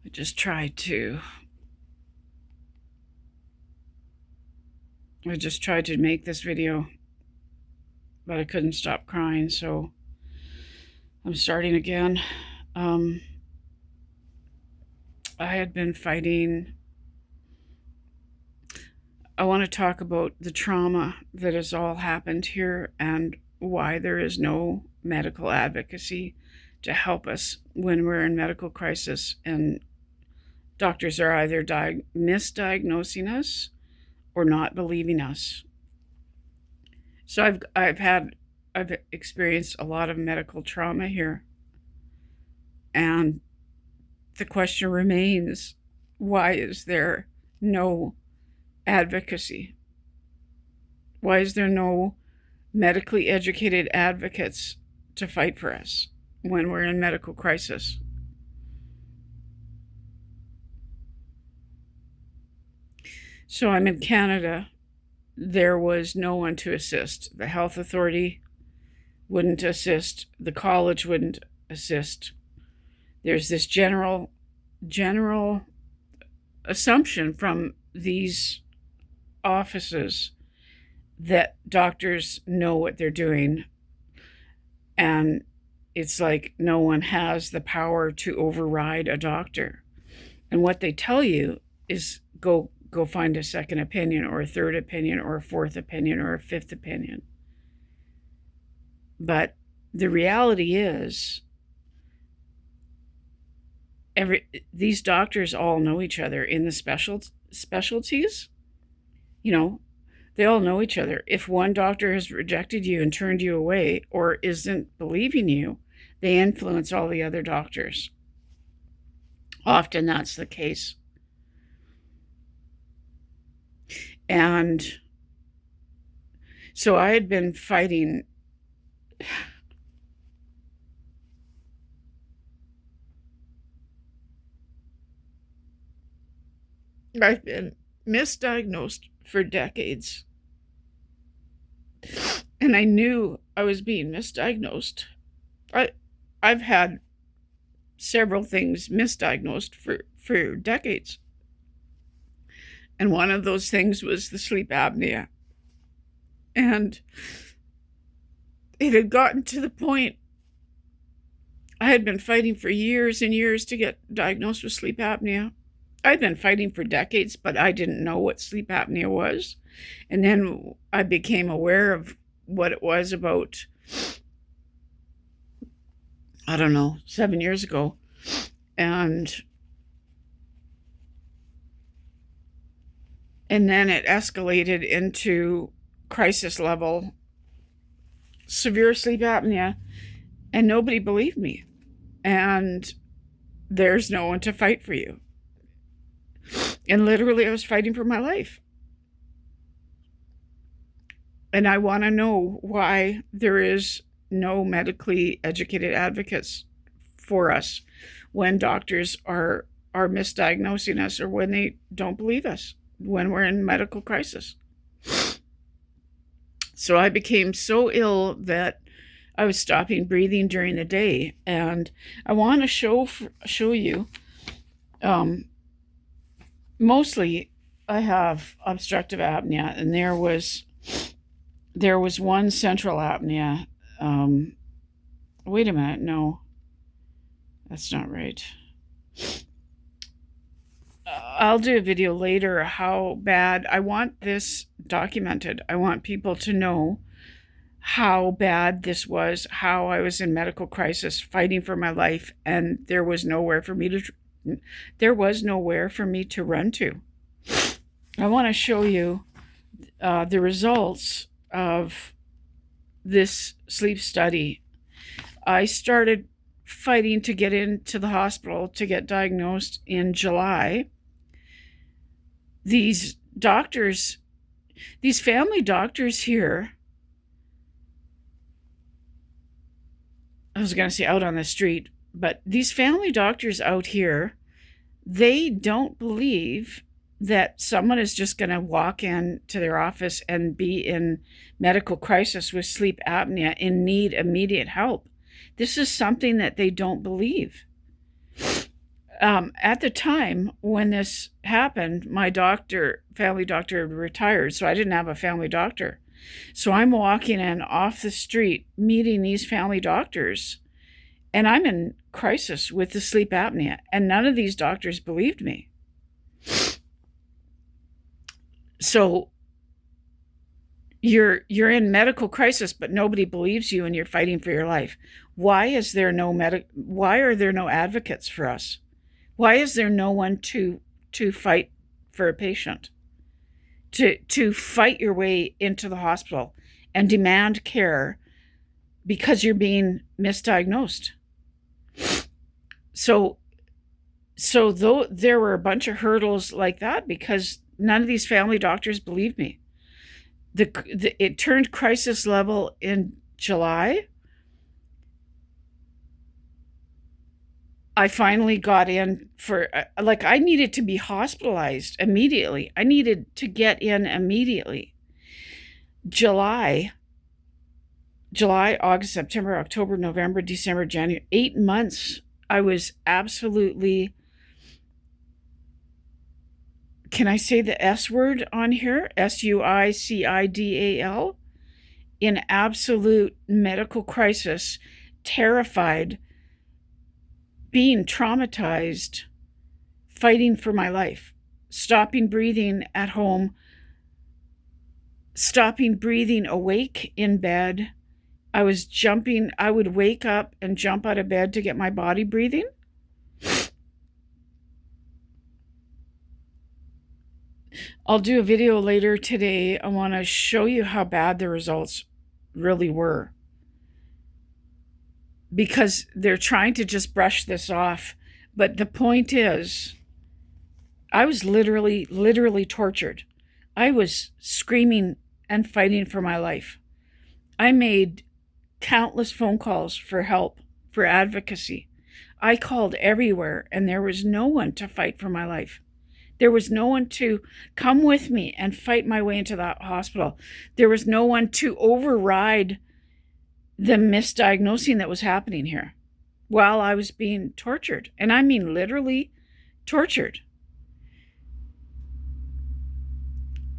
I just tried to make this video, but I couldn't stop crying, so I'm starting again. I had been fighting. I want to talk about the trauma that has all happened here and why there is no medical advocacy to help us when we're in medical crisis and doctors are either misdiagnosing us or not believing us. So I've experienced a lot of medical trauma here, and the question remains, why is there no advocacy? Why is there no medically educated advocates to fight for us when we're in medical crisis? So I'm in Canada. There was no one to assist. The health authority wouldn't assist. The college wouldn't assist. There's this general assumption from these offices that doctors know what they're doing, and it's like no one has the power to override a doctor. And what they tell you is go find a second opinion or a third opinion or a fourth opinion or a fifth opinion. But the reality is these doctors all know each other in the specialties. You know, they all know each other. If one doctor has rejected you and turned you away or isn't believing you, they influence all the other doctors. Often that's the case. And so I had been fighting. I've been misdiagnosed for decades. And I knew I was being misdiagnosed. I've had several things misdiagnosed for decades. And one of those things was the sleep apnea. And it had gotten to the point I had been fighting for years and years to get diagnosed with sleep apnea. I'd been fighting for decades, but I didn't know what sleep apnea was. And then I became aware of what it was about, 7 years ago. And then it escalated into crisis level, severe sleep apnea, and nobody believed me. And there's no one to fight for you. And literally, I was fighting for my life. And I want to know why there is no medically educated advocates for us when doctors are misdiagnosing us or when they don't believe us, when we're in medical crisis. So I became so ill that I was stopping breathing during the day. And I want to show you, mostly I have obstructive apnea, and there was one central apnea. Wait a minute, no, that's not right. I'll do a video later how bad. I want this documented. I want people to know how bad this was, how I was in medical crisis fighting for my life, and there was nowhere for me to run to. I want to show you the results of this sleep study. I started fighting to get into the hospital to get diagnosed in July. These family doctors here, I was going to say out on the street, but these family doctors out here, they don't believe that someone is just going to walk into their office and be in medical crisis with sleep apnea and need immediate help. This is something that they don't believe. At the time when this happened, my family doctor, retired, so I didn't have a family doctor. So I'm walking in off the street, meeting these family doctors, and I'm in crisis with the sleep apnea, and none of these doctors believed me. So you're in medical crisis, but nobody believes you, and you're fighting for your life. Why are there no advocates for us? Why is there no one to fight for a patient? To fight your way into the hospital and demand care because you're being misdiagnosed. So though there were a bunch of hurdles like that, because none of these family doctors believed me. It turned crisis level in July. I finally got in for, I needed to be hospitalized immediately. I needed to get in immediately. July, August, September, October, November, December, January, 8 months. I was absolutely, can I say the S word on here? SUICIDAL, in absolute medical crisis, terrified, being traumatized, fighting for my life, stopping breathing at home, stopping breathing awake in bed. I was jumping. I would wake up and jump out of bed to get my body breathing. I'll do a video later today. I want to show you how bad the results really were, because they're trying to just brush this off. But the point is, I was literally tortured. I was screaming and fighting for my life. I made countless phone calls for help, for advocacy. I called everywhere, and there was no one to fight for my life. There was no one to come with me and fight my way into that hospital. There was no one to override the misdiagnosing that was happening here while I was being tortured. And I mean literally tortured.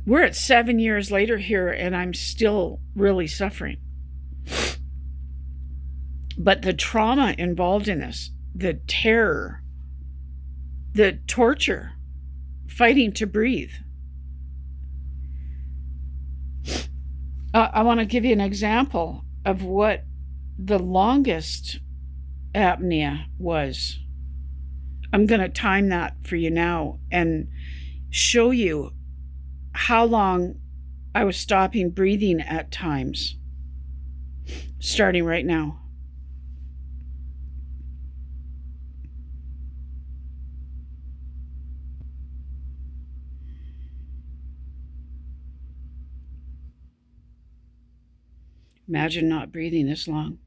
We're at 7 years later here, and I'm still really suffering. But the trauma involved in this, the terror, the torture, fighting to breathe. I want to give you an example of what the longest apnea was. I'm going to time that for you now and show you how long I was stopping breathing at times, starting right now. Imagine not breathing this long.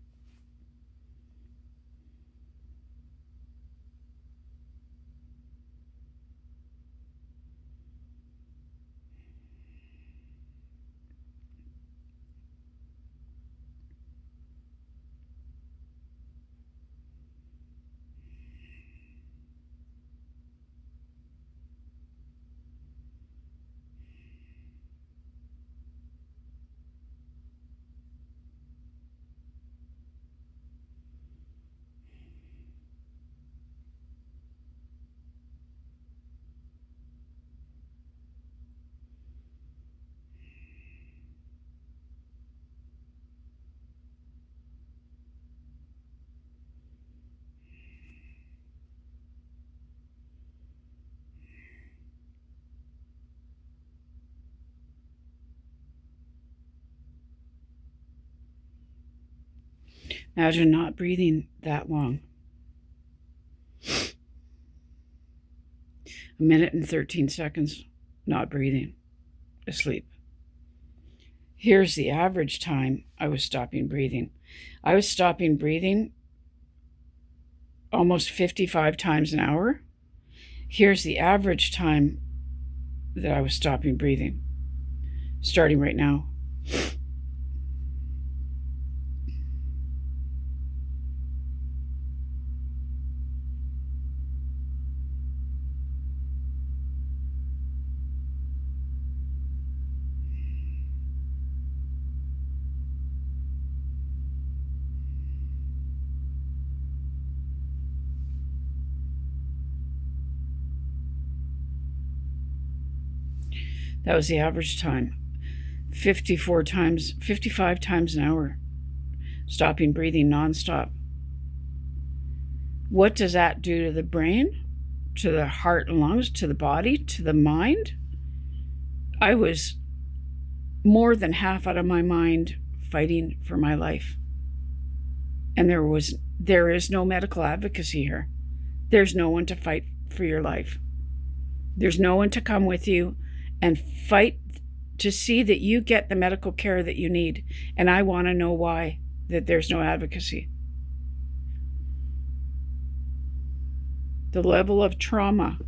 Imagine not breathing that long. 1 minute and 13 seconds not breathing, asleep. Here's the average time I was stopping breathing. I was stopping breathing almost 55 times an hour. Here's the average time that I was stopping breathing, starting right now. That was the average time. 55 times an hour, stopping breathing nonstop. What does that do to the brain, to the heart and lungs, to the body, to the mind? I was more than half out of my mind fighting for my life. And there is no medical advocacy here. There's no one to fight for your life. There's no one to come with you and fight to see that you get the medical care that you need. And I want to know why that there's no advocacy. The level of trauma.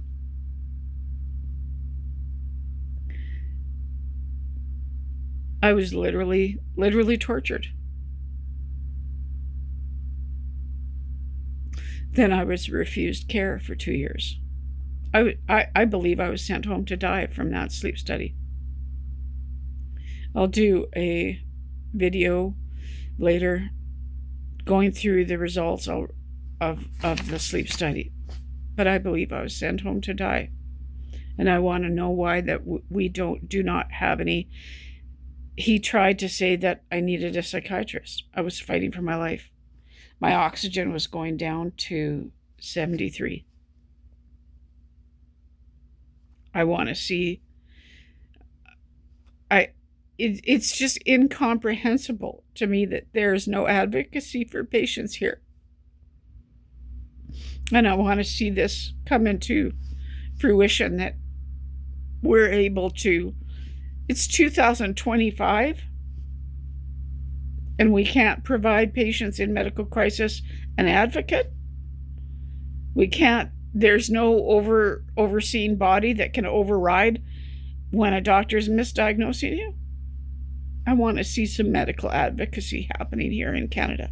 I was literally tortured. Then I was refused care for 2 years. I believe I was sent home to die from that sleep study. I'll do a video later going through the results of the sleep study. But I believe I was sent home to die. And I want to know why that we do not have any. He tried to say that I needed a psychiatrist. I was fighting for my life. My oxygen was going down to 73. I want to see. It's just incomprehensible to me that there's no advocacy for patients here. And I want to see this come into fruition, that we're able to. It's 2025, and we can't provide patients in medical crisis an advocate. We can't. There's no overseeing body that can override when a doctor's misdiagnosing you. I want to see some medical advocacy happening here in Canada.